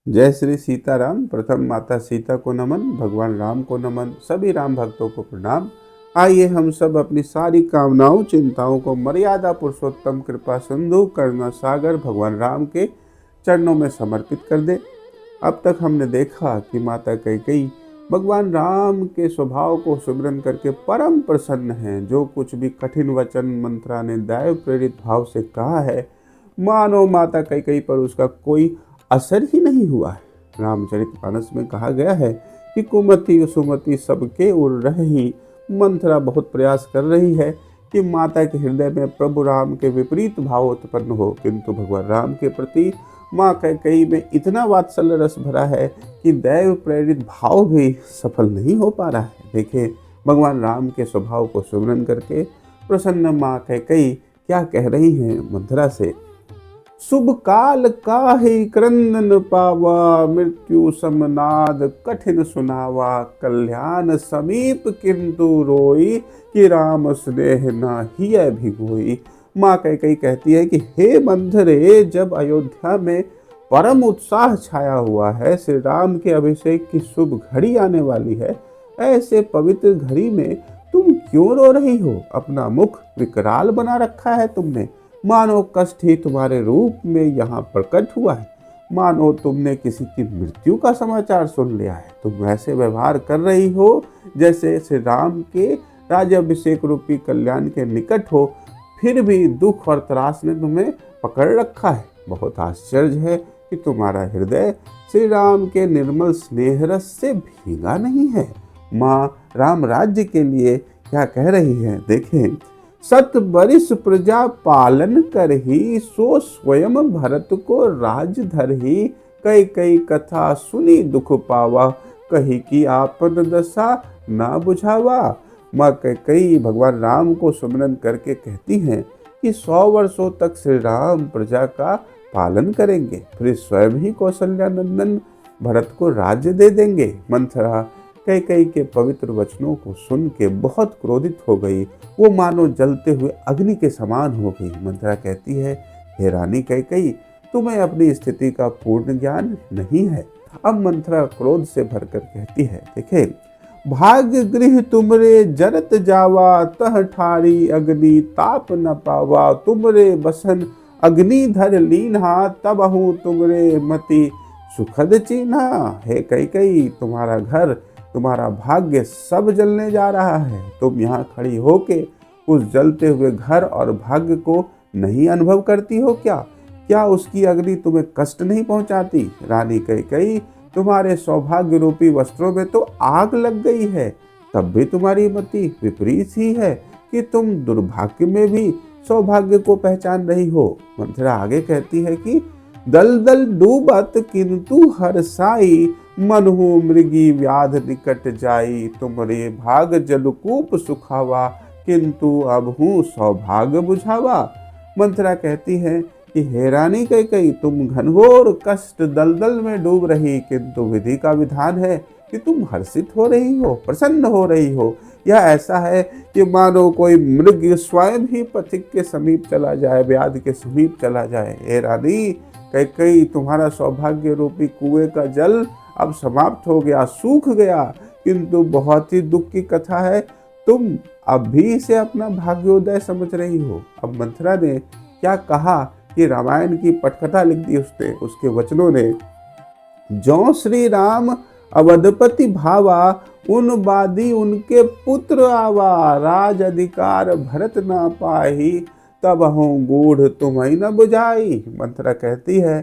जय श्री सीताराम। प्रथम माता सीता को नमन, भगवान राम को नमन, सभी राम भक्तों को प्रणाम। आइए हम सब अपनी सारी कामनाओं चिंताओं को मर्यादा पुरुषोत्तम कृपा सिंधु करुणा सागर भगवान राम के चरणों में समर्पित कर दें। अब तक हमने देखा कि माता कैकेयी भगवान राम के स्वभाव को सुमिरन करके परम प्रसन्न हैं। जो कुछ भी कठिन वचन मंत्रा ने दैव प्रेरित भाव से कहा है, मानो माता कैकेयी पर उसका कोई असर ही नहीं हुआ है। रामचरितमानस में कहा गया है कि कुमति सुमति सबके उड़ रही। मंथरा बहुत प्रयास कर रही है कि माता के हृदय में प्रभु राम के विपरीत भाव उत्पन्न हो, किंतु भगवान राम के प्रति माँ कैकेयी में इतना वात्सल्य रस भरा है कि दैव प्रेरित भाव भी सफल नहीं हो पा रहा है। देखिए भगवान राम के स्वभाव को सुमिरन करके प्रसन्न माँ कैकेयी क्या कह रही हैं मंथरा से। शुभ काल काहि क्रंदन पावा, मृत्यु समनाद कठिन सुनावा। कल्याण समीप किंतु रोई, कि राम स्नेह न हिय भिगोई। माँ कैकेयी कहती है कि हे मंथरे, जब अयोध्या में परम उत्साह छाया हुआ है, श्री राम के अभिषेक की शुभ घड़ी आने वाली है, ऐसे पवित्र घड़ी में तुम क्यों रो रही हो? अपना मुख विकराल बना रखा है तुमने, मानो कष्ट ही तुम्हारे रूप में यहाँ प्रकट हुआ है, मानो तुमने किसी की मृत्यु का समाचार सुन लिया है। तुम ऐसे व्यवहार कर रही हो जैसे श्री राम के राज्याभिषेक रूपी कल्याण के निकट हो, फिर भी दुख और त्रास ने तुम्हें पकड़ रखा है। बहुत आश्चर्य है कि तुम्हारा हृदय श्री राम के निर्मल स्नेह रस से भीगा नहीं है। माँ राम राज्य के लिए क्या कह रही है, देखें। सत बरिस प्रजा पालन करही, सो स्वयं भरत को राज धरही। कैकेयी कथा सुनी दुख पावा, कही कि आपन दशा ना बुझावा। माँ कैकेयी भगवान राम को सुमिरन करके कहती हैं कि 100 वर्षों तक श्री राम प्रजा का पालन करेंगे, फिर स्वयं ही कौशल्या नंदन भरत को राज्य दे देंगे। मंथरा कैकेयी के पवित्र वचनों को सुन के बहुत क्रोधित हो गई। वो मानो जलते हुए अग्नि के समान हो गई। मंथरा कहती है, हे रानी कैकेयी, तुम्हें अपनी स्थिति का पूर्ण ज्ञान नहीं है। अब मंथरा क्रोध से भरकर कहती है, देखे, भाग्य गृह तुमरे जरत जावा, तह ठारी अग्नि ताप न पावा। तुमरे बसन अग्नि धर लीन्हा, तबहु तुमरे मति सुखद चिन्हा। हे कैकेयी, तुम्हारा घर तुम्हारा भाग्य सब जलने जा रहा है। तुम यहाँ खड़ी होके उस जलते हुए घर और भाग्य को नहीं अनुभव करती हो क्या? क्या उसकी अग्नि तुम्हें कष्ट नहीं पहुँचाती? रानी कैकेयी, तुम्हारे सौभाग्य रूपी वस्त्रों में तो आग लग गई है, तब भी तुम्हारी मति विपरीत ही है कि तुम दुर्भाग्य में भी सौभाग्य को पहचान रही हो। मंथरा आगे कहती है कि दलदल डूबत किंतु हर्षाई, मनहु मृगी व्याध निकट जाई। तुमरे भाग जलकूप सुखावा, किंतु अब हूँ सौभाग्य बुझावा। मंथरा कहती है कि हे रानी कैकेयी, तुम घनघोर कष्ट दलदल में डूब रही, किंतु विधि का विधान है कि तुम हर्षित हो रही हो, प्रसन्न हो रही हो। यह ऐसा है कि मानो कोई मृग स्वयं ही पथिक के समीप चला जाए, व्याध के समीप चला जाए। हे रानी कैकेयी, तुम्हारा सौभाग्य रूपी कुएं का जल अब समाप्त हो गया, सूख गया, किंतु बहुत ही दुख की कथा है, तुम अब भी इसे अपना भाग्योदय समझ रही हो। अब मंथरा ने क्या कहा कि रामायण की पटकथा लिख दी उसने, उसके वचनों ने। जो श्री राम अवधपति भावा, उन बादी उनके पुत्र आवा। राज अधिकार भरत ना पाही, तब हूँ गूढ़ तुम्हें न बुझाई। मंथरा कहती है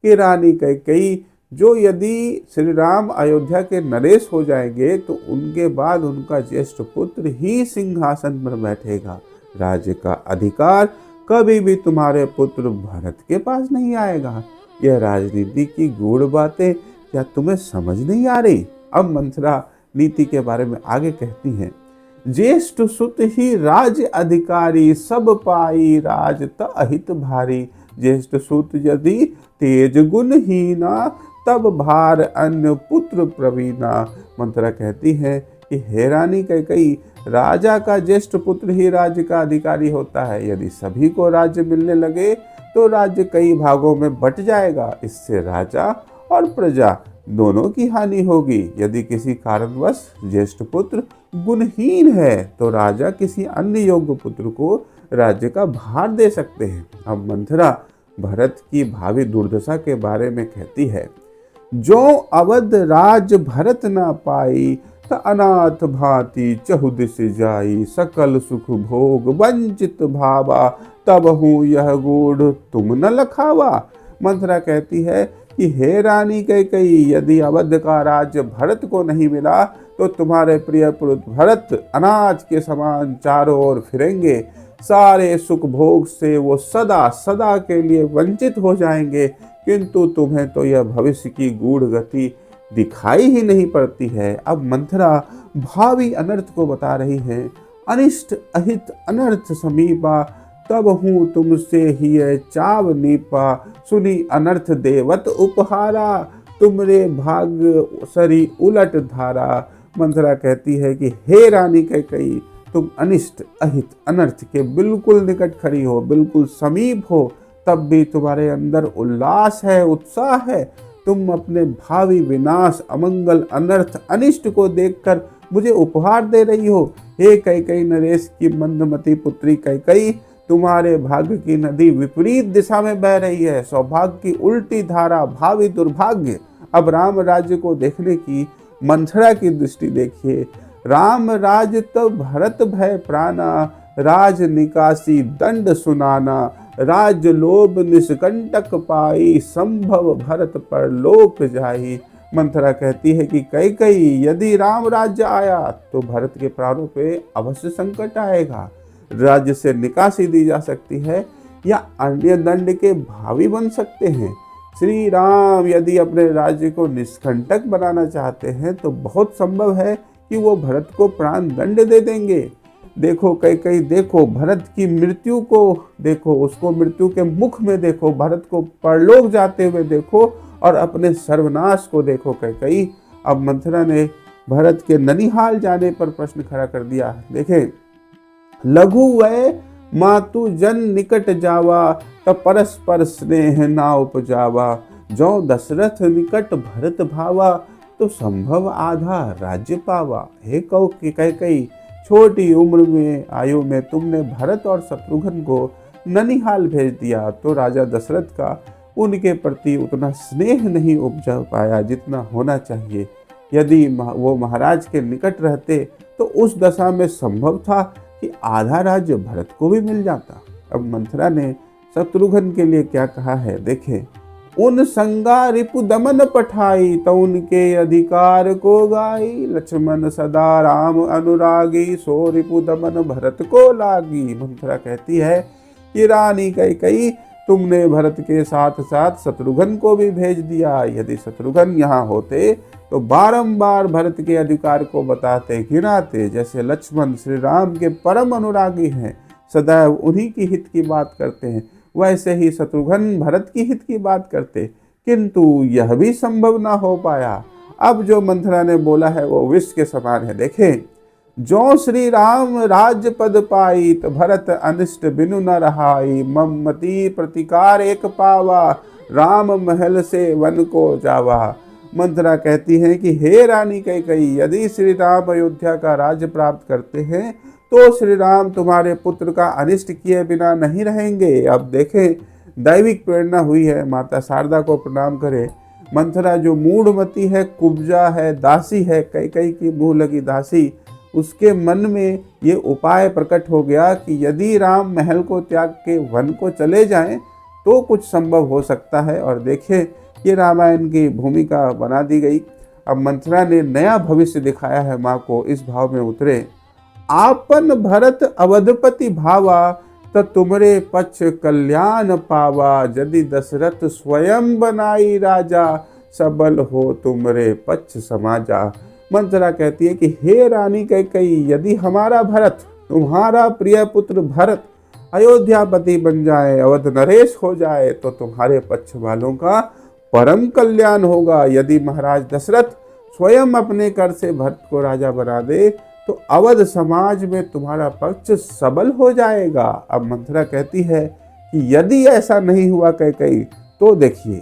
कि रानी कैकेयी, जो यदि श्री राम अयोध्या के नरेश हो जाएंगे तो उनके बाद उनका ज्येष्ठ पुत्र ही सिंहासन पर बैठेगा। राज्य का अधिकार कभी भी तुम्हारे पुत्र भरत के पास नहीं आएगा। यह राजनीति की गूढ़ बातें क्या तुम्हें समझ नहीं आ रही? अब मंथरा नीति के बारे में आगे कहती हैं, ज्येष्ठ सुत ही राज्य अधिकारी, सब पाई राज त अहित भारी। ज्येष्ठ सुत यदि तेज गुण हीना, तब भार अन्य पुत्र प्रवीणा। मंथरा कहती है कि हे रानी कैकेयी, राजा का ज्येष्ठ पुत्र ही राज्य का अधिकारी होता है। यदि सभी को राज्य मिलने लगे तो राज्य कई भागों में बट जाएगा। इससे राजा और प्रजा दोनों की हानि होगी। यदि किसी कारणवश ज्येष्ठ पुत्र गुणहीन है तो राजा किसी अन्य योग्य पुत्र को राज्य का भार दे सकते हैं। अब मंथरा भरत की भावी दुर्दशा के बारे में कहती है, जो अवध राज भरत न पाई, त अनाथ भांति चहुदिश जाई, सकल सुख भोग वंचित भावा, तब हूँ यह गूढ़ तुम न लखावा। मंथरा कहती है कि हे रानी कैकेयी, यदि अवध का राज्य भरत को नहीं मिला तो तुम्हारे प्रिय पुत्र भरत अनाज के समान चारों ओर फिरेंगे। सारे सुख भोग से वो सदा सदा के लिए वंचित हो जाएंगे, किंतु तुम्हें तो यह भविष्य की गूढ़ गति दिखाई ही नहीं पड़ती है। अब मंथरा भावी अनर्थ को बता रही है। अनिष्ट अहित अनर्थ समीपा, तब हूँ तुमसे ही चाव नीपा, सुनी अनर्थ देवत उपहारा, तुमरे भाग सरी उलट धारा। मंथरा कहती है कि हे रानी कैकेयी, तुम अनिष्ट अहित अनर्थ के बिल्कुल निकट खड़ी हो, बिल्कुल समीप हो, तब भी तुम्हारे अंदर उल्लास है, उत्साह है। तुम अपने भावी विनाश, अमंगल, अनर्थ, अनिष्ट को देखकर मुझे उपहार दे रही हो। हे कैकेयी, नरेश की मंदमती पुत्री कैकेयी, तुम्हारे भाग्य की नदी विपरीत दिशा में बह रही है। सौभाग्य की उल्टी धारा, भावी दुर्भाग्य। अब राम राज्य को देखने की मंथरा की दृष्टि देखिए। राम राज तो भरत भय प्राणा, राज निकासी दंड सुनाना, राज लोभ निष्कंटक पाई, संभव भरत पर लोक जाई। मंथरा कहती है कि कैकेयी, यदि राम राज्य आया तो भरत के प्राणों पे अवश्य संकट आएगा। राज्य से निकासी दी जा सकती है या अन्य दंड के भावी बन सकते हैं। श्री राम यदि अपने राज्य को निष्कंटक बनाना चाहते हैं तो बहुत संभव है कि वो भरत को प्राण दंड दे देंगे। देखो कैकेयी, देखो भरत की मृत्यु को देखो, उसको मृत्यु के मुख में देखो, भरत को परलोक जाते हुए देखो और अपने सर्वनाश को देखो कैकेयी। अब मंथरा ने भरत के ननिहाल जाने पर प्रश्न खड़ा कर दिया। देखें, लघु वै मातु जन निकट जावा, तब परस्पर स्नेह ना उपजावा, जो दशरथ निकट भरत भावा, तो संभव आधा राज्य पावा। हे कैकेयी, छोटी उम्र में आयु में तुमने भरत और शत्रुघ्न को ननिहाल भेज दिया तो राजा दशरथ का उनके प्रति उतना स्नेह नहीं उपजा पाया जितना होना चाहिए। यदि वो महाराज के निकट रहते तो उस दशा में संभव था कि आधा राज्य भरत को भी मिल जाता। अब मंथरा ने शत्रुघ्न के लिए क्या कहा है, देखें। उन संगा रिपु दमन पठाई, तो उनके अधिकार को गाई, लक्ष्मण सदा राम अनुरागी, सो रिपु दमन भरत को लागी। मंथरा कहती है कि रानी कैकेयी, तुमने भरत के साथ साथ शत्रुघ्न को भी भेज दिया। यदि शत्रुघ्न यहाँ होते तो बारंबार भरत के अधिकार को बताते, गिनाते। जैसे लक्ष्मण श्री राम के परम अनुरागी हैं, सदैव उन्हीं की हित की बात करते हैं, वैसे ही शत्रुघ्न भरत की हित की बात करते, किंतु यह भी संभव ना हो पाया। अब जो मंथरा ने बोला है वो विष के समान है। देखें, जो श्री राम राज्य पद पाई, तो भरत अनिष्ट बिनु न रहाई, मममति प्रतिकार एक पावा, राम महल से वन को जावा। मंथरा कहती है कि हे रानी कैकेयी, यदि श्री राम अयोध्या का राज्य प्राप्त करते हैं तो श्री राम तुम्हारे पुत्र का अनिष्ट किए बिना नहीं रहेंगे। अब देखें, दैविक प्रेरणा हुई है, माता शारदा को प्रणाम करें। मंथरा जो मूढ़मती है, कुब्जा है, दासी है, कैकेयी की मुँह लगी दासी, उसके मन में ये उपाय प्रकट हो गया कि यदि राम महल को त्याग के वन को चले जाएं तो कुछ संभव हो सकता है। और देखें, ये रामायण की भूमिका बना दी गई। अब मंथरा ने नया भविष्य दिखाया है माँ को। इस भाव में उतरे, आपन भरत अवधपति भावा, त तुमरे पक्ष कल्याण पावा, यदि दशरथ स्वयं बनाई राजा, सबल हो तुमरे पक्ष समाजा। मंथरा कहती है कि हे रानी कैकेयी, यदि हमारा भरत, तुम्हारा प्रिय पुत्र भरत अयोध्यापति बन जाए, अवध नरेश हो जाए, तो तुम्हारे पक्ष वालों का परम कल्याण होगा। यदि महाराज दशरथ स्वयं अपने कर से भरत को राजा बना दे तो अवध समाज में तुम्हारा पक्ष सबल हो जाएगा। अब मंथरा कहती है कि यदि ऐसा नहीं हुआ कैकेयी, तो देखिए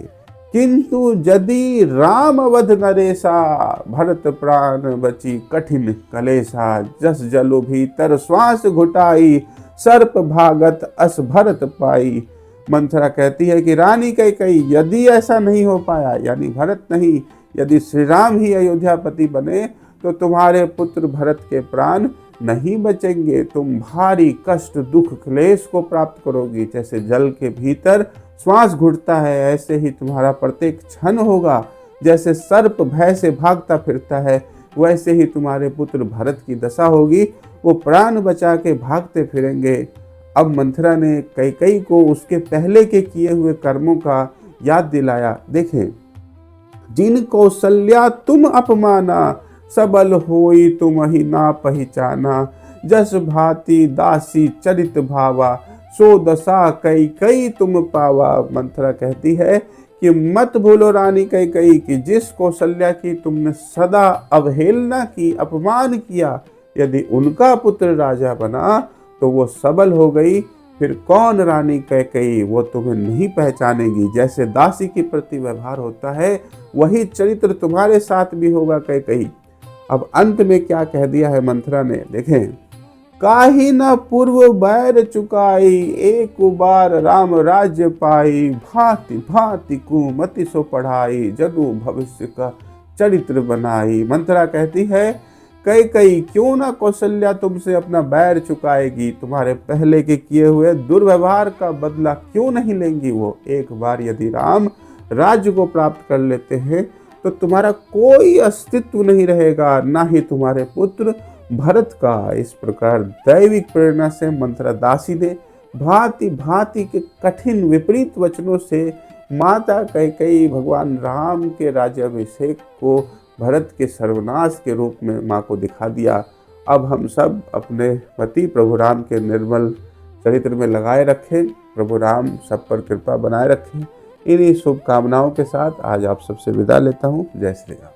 किंतु यदि राम अवध नरेशा, भरत प्राण बची कठिन कलेशा। जस जलो भीतर श्वास घुटाई, सर्प भागत अस भरत पाई। मंथरा कहती है कि रानी कैकेयी, यदि ऐसा नहीं हो पाया, यानी भरत नहीं, यदि श्री राम ही अयोध्यापति बने तो तुम्हारे पुत्र भरत के प्राण नहीं बचेंगे। तुम भारी कष्ट दुख क्लेश को प्राप्त करोगी। जैसे जल के भीतर श्वास घुटता है, ऐसे ही तुम्हारा प्रत्येक क्षण होगा। जैसे सर्प भय से भागता फिरता है, वैसे ही तुम्हारे पुत्र भरत की दशा होगी। वो प्राण बचा के भागते फिरेंगे। अब मंथरा ने कैकेयी को उसके पहले के किए हुए कर्मों का याद दिलाया। देखें, जिन कौशल्या तुम अपमाना, सबल होई तुम ही ना पहचाना। जस भांति दासी चरित भावा, सो दशा कैकेयी तुम पावा। मंथरा कहती है कि मत भूलो रानी कैकेयी कि जिस कौशल्या की तुमने सदा अवहेलना की, अपमान किया, यदि उनका पुत्र राजा बना तो वो सबल हो गई। फिर कौन रानी कैकेयी, वो तुम्हें नहीं पहचानेगी। जैसे दासी के प्रति व्यवहार होता है, वही चरित्र तुम्हारे साथ भी होगा कैकेयी। अब अंत में क्या कह दिया है मंथरा ने, देखें, काहि न पूर्व बैर चुकाई, एक बार राम राज्य पाई। भांति भांति कुमति सो पढ़ाई, जदू भविष्य का चरित्र बनाई। मंथरा कहती है, कैकेयी क्यों ना कौशल्या तुमसे अपना बैर चुकाएगी, तुम्हारे पहले के किए हुए दुर्व्यवहार का बदला क्यों नहीं लेंगी वो। एक बार यदि राम राज्य को प्राप्त कर लेते हैं तो तुम्हारा कोई अस्तित्व नहीं रहेगा, ना ही तुम्हारे पुत्र भरत का। इस प्रकार दैविक प्रेरणा से मंथरा दासी ने भांति भांति के कठिन विपरीत वचनों से माता कैकेयी भगवान राम के राज्याभिषेक को भरत के सर्वनाश के रूप में माँ को दिखा दिया। अब हम सब अपने पति प्रभु राम के निर्मल चरित्र में लगाए रखें। प्रभु राम सब पर कृपा बनाए रखें। इन्हीं शुभकामनाओं के साथ आज आप सबसे विदा लेता हूँ। जय श्री राम।